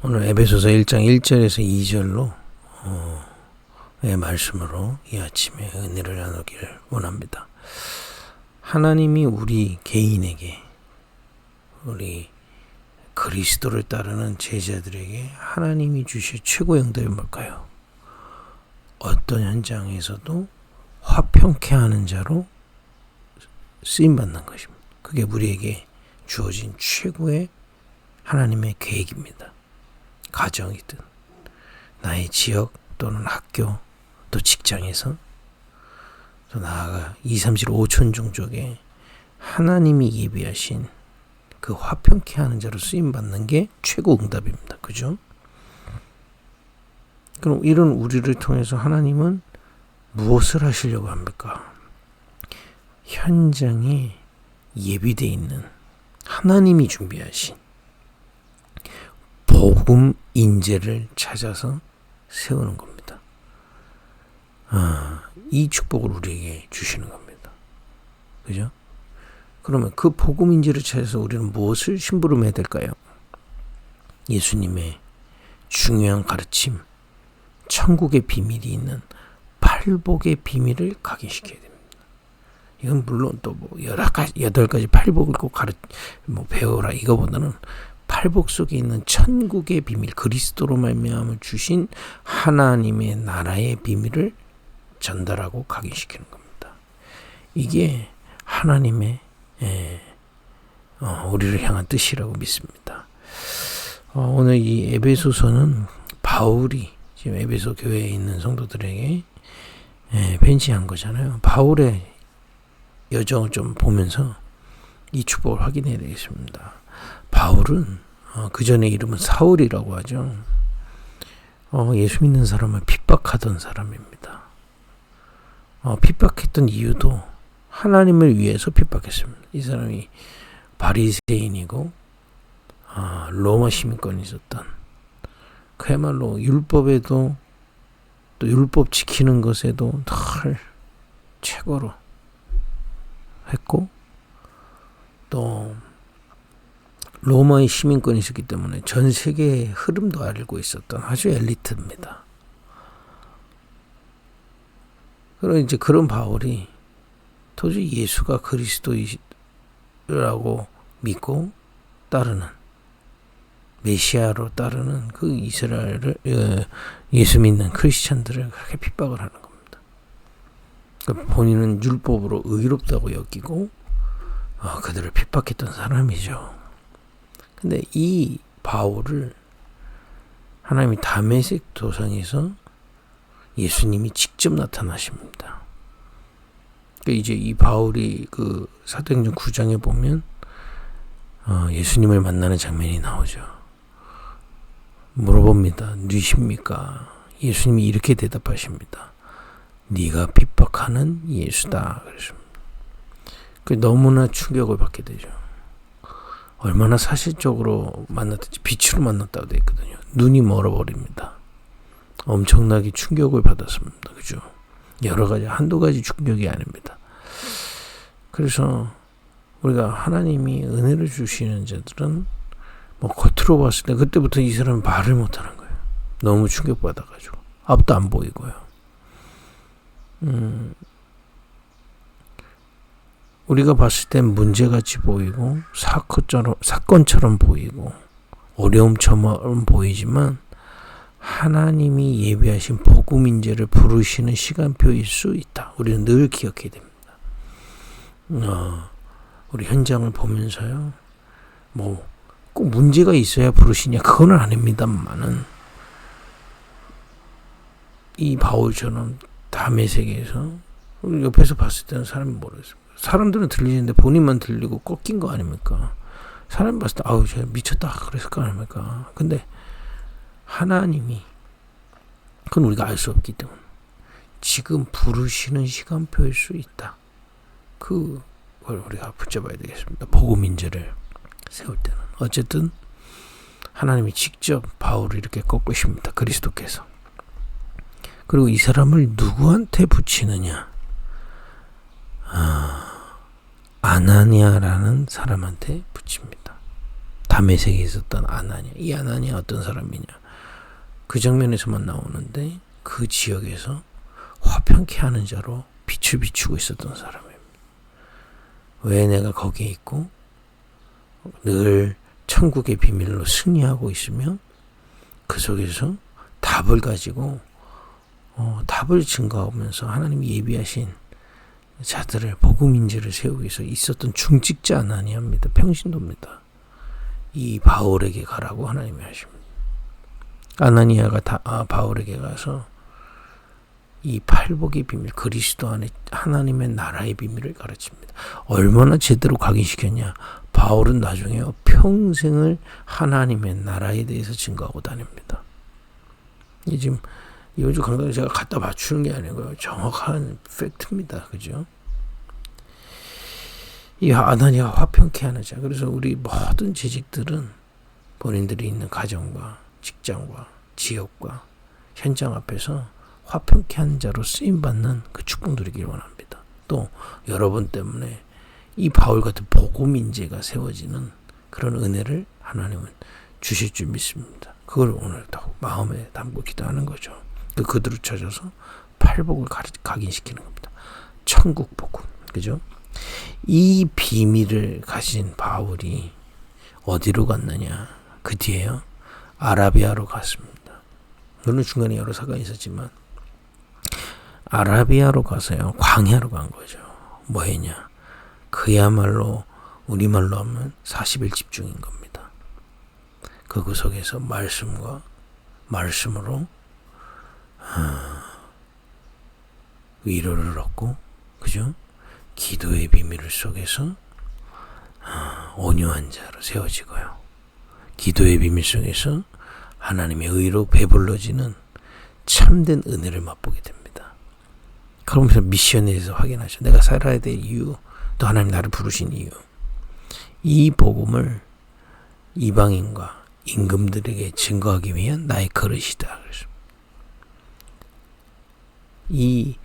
오늘 에베소서 1장 1절에서 2절로 의 말씀으로 이 아침에 은혜를 나누기를 원합니다. 하나님이 우리 개인에게, 우리 그리스도를 따르는 제자들에게 하나님이 주실 최고의 응답이 뭘까요? 어떤 현장에서도 화평케 하는 자로 쓰임받는 것입니다. 그게 우리에게 주어진 최고의 하나님의 계획입니다. 가정이든 나의 지역 또는 학교 또 직장에서 또 나아가 2, 3, 7, 5천 종족에 하나님이 예비하신 그 화평케 하는 자로 쓰임받는 게 최고 응답입니다. 그죠? 그럼 이런 우리를 통해서 하나님은 무엇을 하시려고 합니까? 현장에 예비되어 있는 하나님이 준비하신 복음 인재를 찾아서 세우는 겁니다. 이 축복을 우리에게 주시는 겁니다. 그죠? 그러면 그 복음 인재를 찾아서 우리는 무엇을 심부름해야 될까요? 예수님의 중요한 가르침, 천국의 비밀이 있는 팔복의 비밀을 각인시켜야 됩니다. 이건 물론 또 여러 가지, 8가지 팔복을 꼭 배워라 이거보다는 팔복 속에 있는 천국의 비밀, 그리스도로 말미암아 주신 하나님의 나라의 비밀을 전달하고 각인시키는 겁니다. 이게 하나님의 우리를 향한 뜻이라고 믿습니다. 오늘 이 에베소서는 바울이 지금 에베소 교회에 있는 성도들에게 편지한 거잖아요. 바울의 여정을 좀 보면서 이 축복을 확인해야 되겠습니다. 바울은 그 전에 이름은 사울이라고 하죠. 예수 믿는 사람을 핍박하던 사람입니다. 핍박했던 이유도 하나님을 위해서 핍박했습니다. 이 사람이 바리새인이고 로마 시민권이 있었던, 그야말로 율법에도 또 율법 지키는 것에도 늘 최고로 했고, 또 로마의 시민권이 있었기 때문에 전 세계의 흐름도 알고 있었던 아주 엘리트입니다. 그럼 이제 그런 바울이 도저히 예수가 그리스도이라고 믿고 따르는, 메시아로 따르는 그 이스라엘을, 예수 믿는 크리스찬들을 그렇게 핍박을 하는 겁니다. 그러니까 본인은 율법으로 의롭다고 여기고 그들을 핍박했던 사람이죠. 근데 이 바울을 하나님이 다메섹 도상에서 예수님이 직접 나타나십니다. 그러니까 이제 이 바울이 그 사도행전 9장에 보면 예수님을 만나는 장면이 나오죠. 물어봅니다. 누구십니까? 예수님이 이렇게 대답하십니다. 네가 핍박하는 예수다. 그러십니다. 너무나 충격을 받게 되죠. 얼마나 사실적으로 만났든지 빛으로 만났다고 되어 있거든요. 눈이 멀어버립니다. 엄청나게 충격을 받았습니다. 그죠? 여러 가지, 한두 가지 충격이 아닙니다. 그래서 우리가 하나님이 은혜를 주시는 자들은 겉으로 봤을 때 그때부터 이 사람은 말을 못하는 거예요. 너무 충격받아가지고 앞도 안 보이고요. 우리가 봤을 땐 문제같이 보이고 사건처럼 보이고 어려움처럼 보이지만 하나님이 예비하신 복음 인재를 부르시는 시간표일 수 있다. 우리는 늘 기억해야 됩니다. 우리 현장을 보면서요. 꼭 문제가 있어야 부르시냐 그건 아닙니다만은 이 바울처럼 다메섹에서 옆에서 봤을 때는 사람이 모르겠습니다. 사람들은 들리는데 본인만 들리고 꺾인 거 아닙니까? 사람 봤을 때 아우 쟤 미쳤다 그랬을 거 아닙니까? 근데 하나님이, 그건 우리가 알 수 없기 때문에 지금 부르시는 시간표일 수 있다. 그걸 우리가 붙잡아야 되겠습니다. 복음 인재를 세울 때는. 어쨌든 하나님이 직접 바울을 이렇게 꺾으십니다. 그리스도께서. 그리고 이 사람을 누구한테 붙이느냐? 아나니아라는 사람한테 붙입니다. 다메섹에 있었던 아나니아. 이 아나니아 어떤 사람이냐? 그 장면에서만 나오는데 그 지역에서 화평케 하는 자로 빛을 비추고 있었던 사람입니다. 왜 내가 거기에 있고 늘 천국의 비밀로 승리하고 있으며 그 속에서 답을 가지고 답을 증거하면서 하나님이 예비하신 자들을 복음 인재를 세우기 위해서 있었던 중직자 아나니아입니다. 평신도입니다. 이 바울에게 가라고 하나님이 하십니다. 아나니아가 바울에게 가서 이 팔복의 비밀, 그리스도 안에 하나님의 나라의 비밀을 가르칩니다. 얼마나 제대로 각인시켰냐. 바울은 나중에 평생을 하나님의 나라에 대해서 증거하고 다닙니다. 이 지금 이번 강단에 제가 갖다 맞추는 게 아니고요. 정확한 팩트입니다. 그죠? 이 아나니아가 화평케 하는 자. 그래서 우리 모든 재직들은 본인들이 있는 가정과 직장과 지역과 현장 앞에서 화평케 하는 자로 쓰임받는 그 축복 누리기를 원합니다. 또 여러분 때문에 이 바울 같은 복음 인재가 세워지는 그런 은혜를 하나님은 주실 줄 믿습니다. 그걸 오늘 더 마음에 담고 기도하는 거죠. 그들을 찾아서 팔복을 각인시키는 겁니다. 천국 복음. 그죠? 이 비밀을 가진 바울이 어디로 갔느냐? 그 뒤에요. 아라비아로 갔습니다. 물론 중간에 여러 사건이 있었지만 아라비아로 가서요. 광야로 간 거죠. 뭐 했냐? 그야말로 우리말로 하면 40일 집중인 겁니다. 그 속에서 말씀으로 위로를 얻고, 그죠? 기도의 비밀 속에서 온유한 자로 세워지고요. 기도의 비밀 속에서 하나님의 의로 배불러지는 참된 은혜를 맛보게 됩니다. 그러면서 미션에 대해서 확인하죠. 내가 살아야 될 이유, 또 하나님 나를 부르신 이유. 이 복음을 이방인과 임금들에게 증거하기 위한 나의 그릇이다. 그래서 이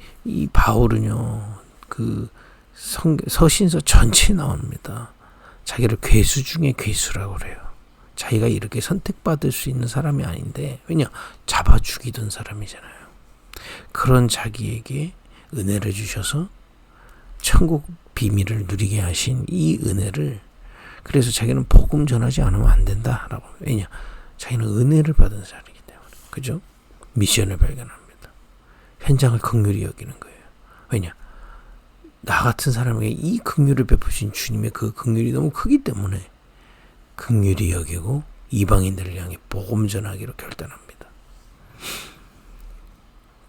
바울은요, 그 서신서 전체에 나옵니다. 자기를 괴수 중에 괴수라고 그래요. 자기가 이렇게 선택받을 수 있는 사람이 아닌데, 왜냐? 잡아 죽이던 사람이잖아요. 그런 자기에게 은혜를 주셔서 천국 비밀을 누리게 하신 이 은혜를, 그래서 자기는 복음 전하지 않으면 안 된다라고. 왜냐? 자기는 은혜를 받은 사람이기 때문에. 그죠? 미션을 발견합니다. 현장을 긍휼히 여기는 거예요. 왜냐? 나 같은 사람에게 이 긍휼을 베푸신 주님의 그 긍휼이 너무 크기 때문에 긍휼히 여기고 이방인들을 향해 복음 전하기로 결단합니다.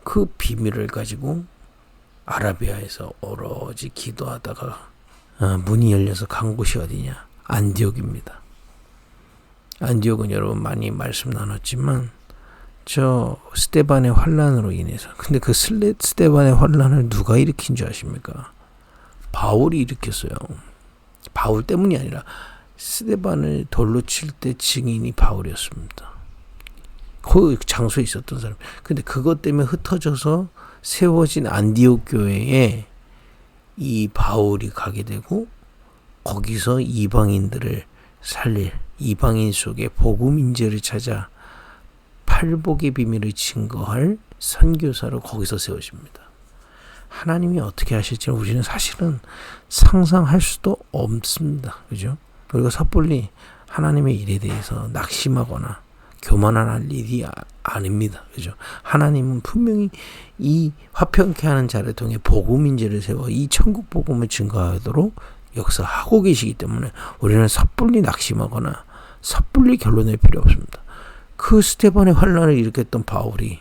그 비밀을 가지고 아라비아에서 오로지 기도하다가 문이 열려서 간 곳이 어디냐? 안디옥입니다. 안디옥은 여러분 많이 말씀 나눴지만 저 스데반의 환란으로 인해서, 근데 그 스데반의 환란을 누가 일으킨 줄 아십니까? 바울이 일으켰어요. 바울 때문이 아니라 스데반을 돌로 칠 때 증인이 바울이었습니다. 그 장소에 있었던 사람. 근데 그것 때문에 흩어져서 세워진 안디옥 교회에 이 바울이 가게 되고, 거기서 이방인들을 살릴, 이방인 속에 복음 인재를 찾아 팔복의 비밀을 증거할 선교사로 거기서 세워집니다. 하나님이 어떻게 하실지는 우리는 사실은 상상할 수도 없습니다. 그죠? 우리가 섣불리 하나님의 일에 대해서 낙심하거나 교만할 일이 아닙니다. 그죠? 하나님은 분명히 이 화평케 하는 자를 통해 복음 인재를 세워 이 천국 복음을 증거하도록 역사하고 계시기 때문에 우리는 섣불리 낙심하거나 섣불리 결론낼 필요 없습니다. 그 스데반의 환란을 일으켰던 바울이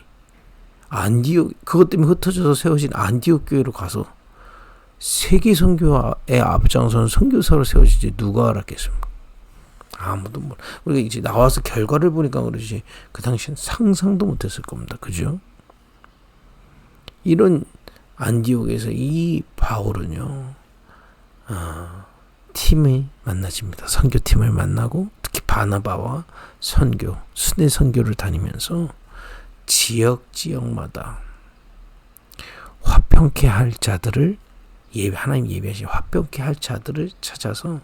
안디옥, 그것 때문에 흩어져서 세워진 안디옥 교회로 가서 세계 선교에 앞장선 선교사로 세워지지 누가 알았겠습니까? 아무도 몰라. 우리가 이제 나와서 결과를 보니까 그러지 그 당시엔 상상도 못했을 겁니다. 그죠? 이런 안디옥에서 이 바울은요, 팀을 만나집니다. 선교팀을 만나고 특히 바나바와 순회 선교를 다니면서 지역마다 화평케 할 자들을 하나님 예비하신 화평케 할 자들을 찾아서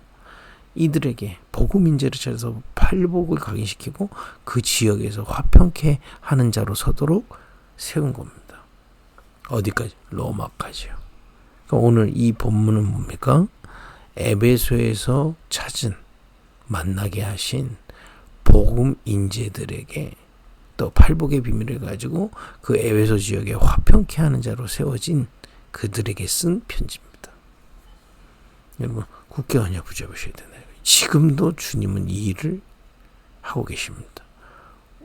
이들에게 복음 인재를 찾아서 팔복을 각인시키고 그 지역에서 화평케 하는 자로 서도록 세운 겁니다. 어디까지? 로마까지요. 그러니까 오늘 이 본문은 뭡니까? 에베소에서 찾은 만나게 하신 복음 인재들에게 또 팔복의 비밀을 가지고 그 에베소 지역에 화평케 하는 자로 세워진 그들에게 쓴 편지입니다. 여러분, 굳게 언약 붙잡으셔야 되나요? 지금도 주님은 이 일을 하고 계십니다.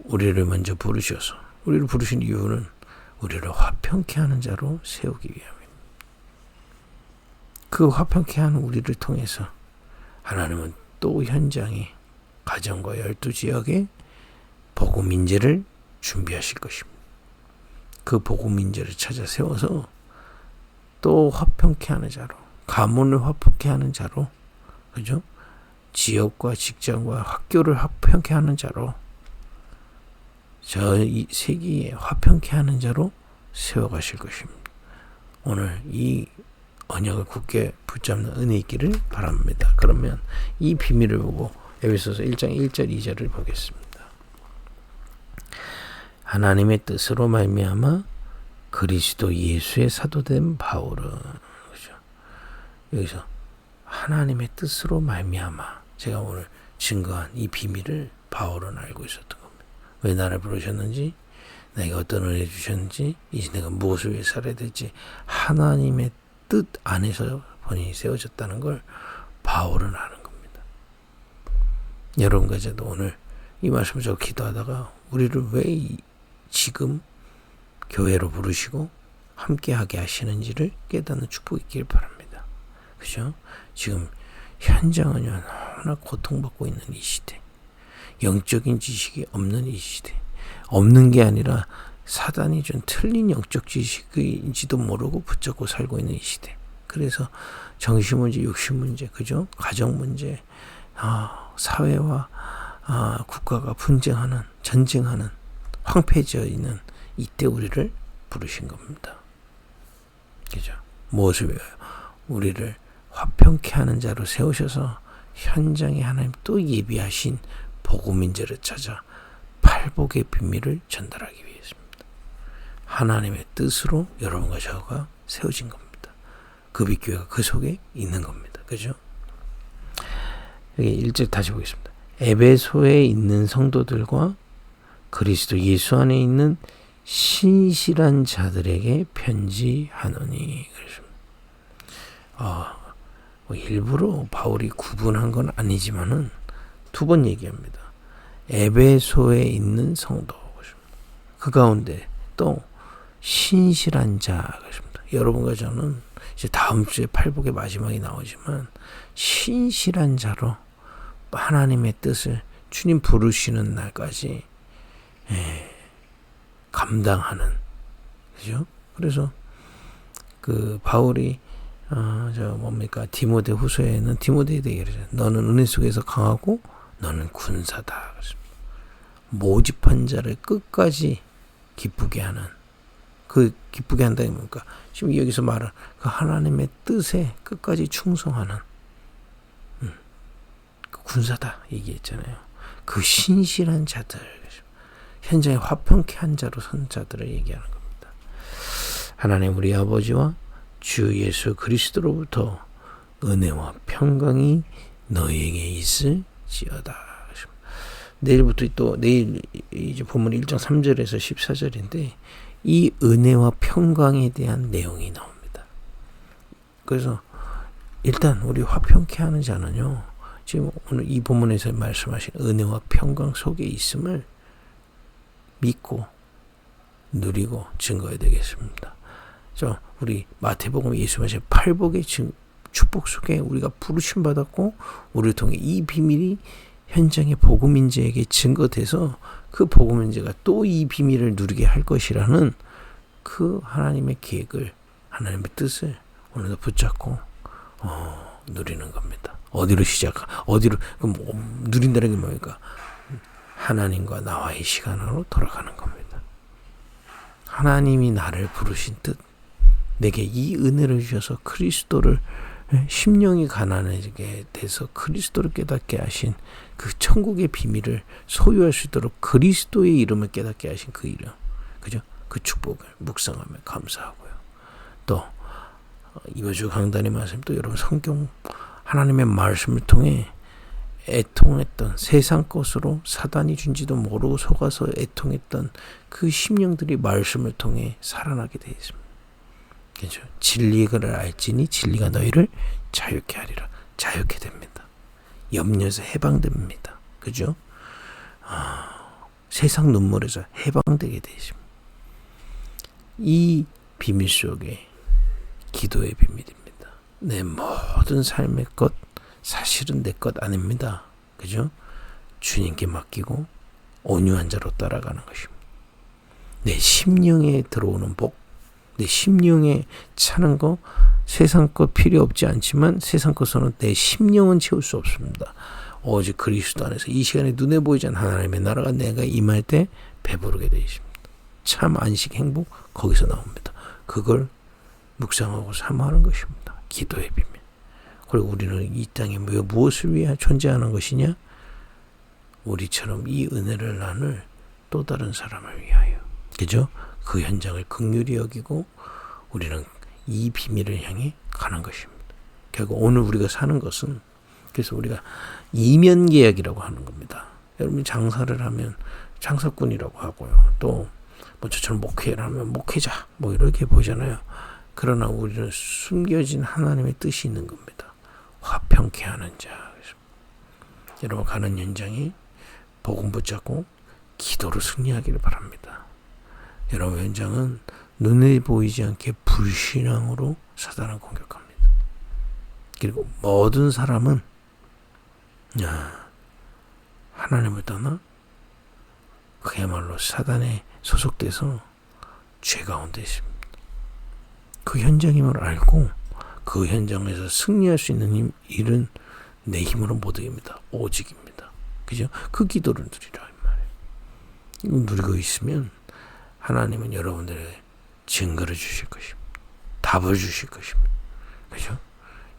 우리를 먼저 부르셔서, 우리를 부르신 이유는 우리를 화평케 하는 자로 세우기 위함입니다. 그 화평케 하는 우리를 통해서 하나님은 또 현장에 가정과 12지역에 복음 인재를 준비하실 것입니다. 그 복음 인재를 찾아 세워서 또 화평케 하는 자로, 가문을 화평케 하는 자로, 그죠? 지역과 직장과 학교를 화평케 하는 자로, 저 이 세계에 화평케 하는 자로 세워가실 것입니다. 오늘 이 언약을 굳게 붙잡는 은혜 있기를 바랍니다. 그러면 이 비밀을 보고 에베소서 1장 1절 2절을 보겠습니다. 하나님의 뜻으로 말미암아 그리스도 예수의 사도된 바울은, 그죠? 여기서 하나님의 뜻으로 말미암아, 제가 오늘 증거한 이 비밀을 바울은 알고 있었던 겁니다. 왜 나를 부르셨는지, 내가 어떤 은혜 주셨는지, 이제 내가 무엇을 위해 살아야 될지, 하나님의 뜻 안에서 본인이 세워졌다는 걸 바울은 아는 겁니다. 여러분과 저도 오늘 이 말씀을 저 기도하다가 우리를 왜 지금 교회로 부르시고 함께하게 하시는지를 깨닫는 축복이 있길 바랍니다. 그죠? 지금 현장은 너무나 고통받고 있는 이 시대, 영적인 지식이 없는 이 시대, 없는 게 아니라 사단이 좀 틀린 영적 지식인지도 모르고 붙잡고 살고 있는 이 시대. 그래서 정신 문제, 육신 문제, 그죠? 가정 문제, 사회와 국가가 분쟁하는, 전쟁하는, 황폐해져 있는 이때 우리를 부르신 겁니다. 그죠? 무엇을 위하여? 우리를 화평케 하는 자로 세우셔서 현장에 하나님 또 예비하신 복음 인재를 찾아 팔복의 비밀을 전달하기 위해서입니다. 하나님의 뜻으로 여러분과 저가 세워진 겁니다. 급입교회가 그 속에 있는 겁니다. 그죠? 여기 1절 다시 보겠습니다. 에베소에 있는 성도들과 그리스도 예수 안에 있는 신실한 자들에게 편지하노니. 일부러 바울이 구분한 건 아니지만은 두 번 얘기합니다. 에베소에 있는 성도, 그 가운데 또 신실한 자. 여러분과 저는 이제 다음 주에 팔복의 마지막이 나오지만 신실한 자로 하나님의 뜻을 주님 부르시는 날까지 감당하는, 그죠? 그래서 그 바울이 디모데 후서에는 디모데에게 얘기하죠. 너는 은혜 속에서 강하고 너는 군사다. 모집한 자를 끝까지 기쁘게 하는, 그 기쁘게 한다는 뭡니까? 지금 여기서 말한 그 하나님의 뜻에 끝까지 충성하는 그 군사다 얘기했잖아요. 그 신실한 자들, 현장에 화평케 한 자로 선 자들을 얘기하는 겁니다. 하나님 우리 아버지와 주 예수 그리스도로부터 은혜와 평강이 너희에게 있을지어다. 내일부터 또 내일 이제 본문 1장 3절에서 14절인데 이 은혜와 평강에 대한 내용이 나옵니다. 그래서 일단 우리 화평케 하는 자는요, 지금 오늘 이 본문에서 말씀하신 은혜와 평강 속에 있음을 믿고 누리고 증거해야 되겠습니다. 우리 마태복음 예수님의 팔복의 축복 속에 우리가 부르심 받았고 우리를 통해 이 비밀이 현장의 복음 인재에게 증거돼서 그 복음 인재가 또 이 비밀을 누리게 할 것이라는 그 하나님의 계획을, 하나님의 뜻을 오늘도 붙잡고 누리는 겁니다. 어디로 누린다는 게 뭡니까? 하나님과 나와의 시간으로 돌아가는 겁니다. 하나님이 나를 부르신 뜻, 내게 이 은혜를 주셔서 그리스도를 심령이 가난하게 돼서 그리스도를 깨닫게 하신 그 천국의 비밀을 소유할 수 있도록 그리스도의 이름을 깨닫게 하신 그 이름, 그죠? 그 축복을 묵상하며 감사하고요. 또 이번 주 강단의 말씀, 또 여러분 성경 하나님의 말씀을 통해 애통했던 세상 것으로 사단이 준지도 모르고 속아서 애통했던 그 심령들이 말씀을 통해 살아나게 되어 있습니다. 그렇죠? 진리를 알지니 진리가 너희를 자유케 하리라. 자유케 됩니다. 염려에서 해방됩니다. 그죠? 세상 눈물에서 해방되게 되어 있습니다. 이 비밀 속에 기도의 비밀입니다. 내 모든 삶의 것 사실은 내 것 아닙니다. 그죠? 주님께 맡기고 온유한 자로 따라가는 것입니다. 내 심령에 들어오는 복, 내 심령에 차는 거 세상 것 필요 없지 않지만 세상 것으로는 내 심령은 채울 수 없습니다. 오직 그리스도 안에서 이 시간에 눈에 보이지 않는 하나님의 나라가 내가 임할 때 배부르게 되어 있습니다. 참 안식 행복 거기서 나옵니다. 그걸 묵상하고 사모하는 것입니다. 기도의 비밀. 그리고 우리는 이 땅에 무엇을 위해 존재하는 것이냐? 우리처럼 이 은혜를 나눌 또 다른 사람을 위하여. 그죠? 그 현장을 긍휼히 여기고 우리는 이 비밀을 향해 가는 것입니다. 결국 오늘 우리가 사는 것은, 그래서 우리가 이면 계약이라고 하는 겁니다. 여러분 장사를 하면 장사꾼이라고 하고요. 또 뭐 저처럼 목회를 하면 목회자 뭐 이렇게 보잖아요. 그러나 우리는 숨겨진 하나님의 뜻이 있는 겁니다. 화평케 하는 자. 여러분 가는 현장이 복음 붙잡고 기도로 승리하기를 바랍니다. 여러분 현장은 눈에 보이지 않게 불신앙으로 사단을 공격합니다. 그리고 모든 사람은 하나님을 떠나 그야말로 사단에 소속돼서 죄 가운데 있습니다. 그 현장임을 알고 그 현장에서 승리할 수 있는 일은 내 힘으로 못 이깁니다. 오직입니다. 그죠? 그 기도를 누리라 이 말이에요. 이거 누리고 있으면 하나님은 여러분들에게 증거를 주실 것입니다. 답을 주실 것입니다. 그죠?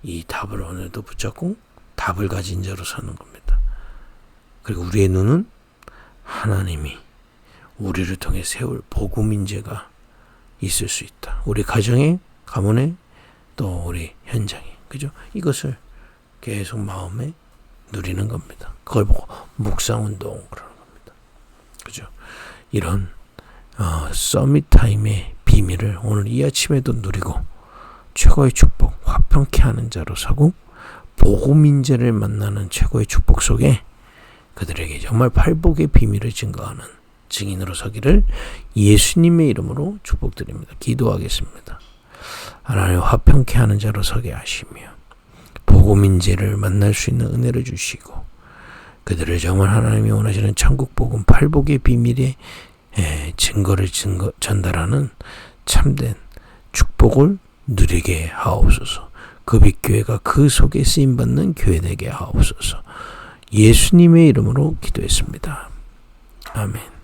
이 답을 오늘도 붙잡고 답을 가진 자로 사는 겁니다. 그리고 우리의 눈은 하나님이 우리를 통해 세울 복음 인재가 있을 수 있다. 우리 가정에, 가문에, 또 우리 현장에. 그죠? 이것을 계속 마음에 누리는 겁니다. 그걸 보고 묵상운동 그러는 겁니다. 그죠? 이런 서밋 타임의 비밀을 오늘 이 아침에도 누리고 최고의 축복, 화평케 하는 자로 서고 복음 인재를 만나는 최고의 축복 속에 그들에게 정말 팔복의 비밀을 증거하는 증인으로 서기를 예수님의 이름으로 축복드립니다. 기도하겠습니다. 하나님 화평케 하는 자로 서게 하시며 복음 인재를 만날 수 있는 은혜를 주시고 그들을 정말 하나님이 원하시는 천국 복음 팔복의 비밀의 증거를 전달하는 참된 축복을 누리게 하옵소서. 그 빛교회가 그 속에 쓰임받는 교회 되게 하옵소서. 예수님의 이름으로 기도했습니다. 아멘.